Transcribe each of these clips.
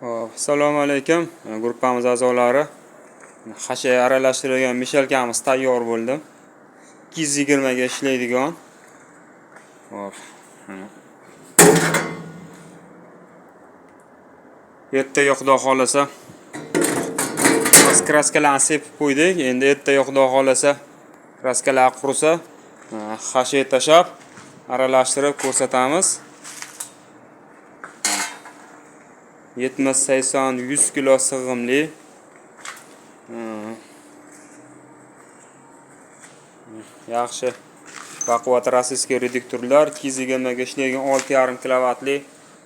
Assalomu alaykum gruppamiz a'zolari. Hasha aralashtirilgan mishalkamiz tayyor bo'ldi. 220 ga ishlaydigan. Hop. Ertaga xudo xolasa kraskalarni sepib qo'ydik. Endi ertaga xudo xolasa kraskalar qursa, hasha tashab aralashtirib ko'rsatamiz. 70-80-100 kilo sig'imli. Yaxshi baquvvat rossiyskiy reduktorlar, 220 ga ishlaydigan 6,5 kilovatli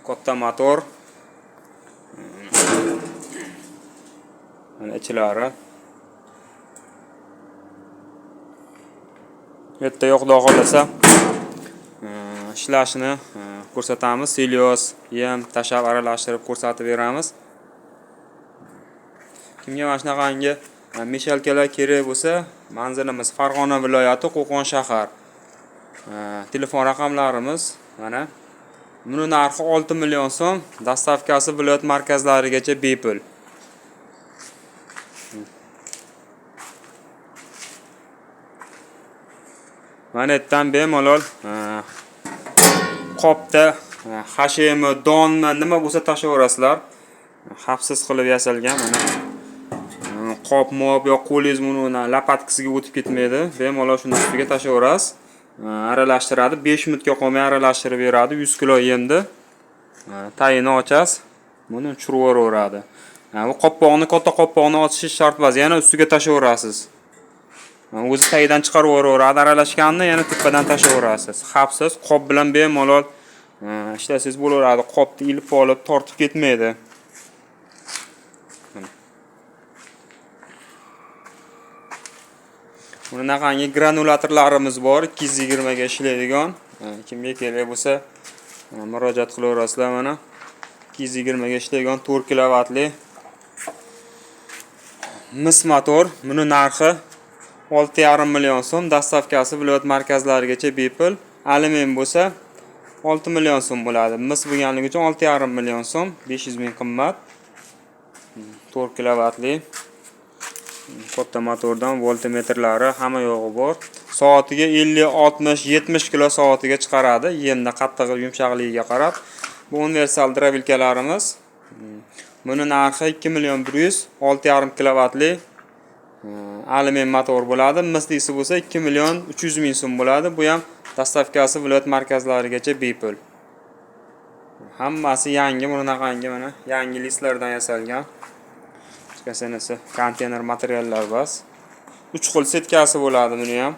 katta motor. Mana ichlari. Ertaga xudo xolasa ishlashini ko'rsatamiz. Selyos, yem, tashab aralashtirib ko'rsatib beramiz. Kimga mana shunaqangi mishalkalar kerak bo'lsa, manzilimiz Farg'ona viloyati, Qo'qon shahar. Telefon raqamlarimiz mana. Buni narxi 6 million so'm, dastavkasi viloyat markazlarigacha bepul. Mana yerdan bemalol qopda hashemi, donni nima bo'lsa tashaverasizlar. Xavfsiz qilib yasalgan mana. Qop mob yo qo'lingiz buni lapatkasiga o'tib ketmaydi. Bemalol shuni ustiga tashaverasiz. Aralashtiradi, 5 minutga qolmay aralashtirib beradi. 100 kilo yemdi. Tayini ochasiz. Buni tushirib yuboraveradi. Bu qopqog'ini, katta qopqog'ini ochish shart emas. Yana ustiga tashaverasiz. O'zi tagidan chiqarib yuboraveradi, aralashganini yana tepadan tashaverasiz. Xavfsiz, qop bilan bemalol ishlasangiz bo'laveradi. Qopni ilib olib tortib ketmaydi. Bunaqangi granulatorlarimiz bor, 220 ga ishlaydigan. Kimga kerak bo'lsa murojaat qilaverasizlar mana. 220 ga ishlaydigan 4 kilovatli mis motor. Buni narxi 6,5 million so'm, dastavkasi viloyat markazlarigacha bepul. Alyumin bo'lsa 6 million so'm bo'ladi. Mis bo'lganligi uchun 6,5 million so'm, 500 ming qimmat. 4 kilovatli katta motordan voltmetrlari hamma yo'g'i bor. Soatiga 50, 60, 70 kilo soatiga chiqaradi. Yemda qattig'i, yumshoqligiga qarab. Bu universal dravilkalarimiz. Buni narxi 2 million 100, 6,5 kilovatli alyumin motor bo'ladi. Mislisi bo'lsa 2 million 300 ming so'm bo'ladi. Bu ham dastavkasi viloyat markazlarigacha bepul. Hammasi yangi, bunaqangi mana yangi listlardan yasalgan. Konteyner materiallar bas. 3 xil setkasi bo'ladi buni ham.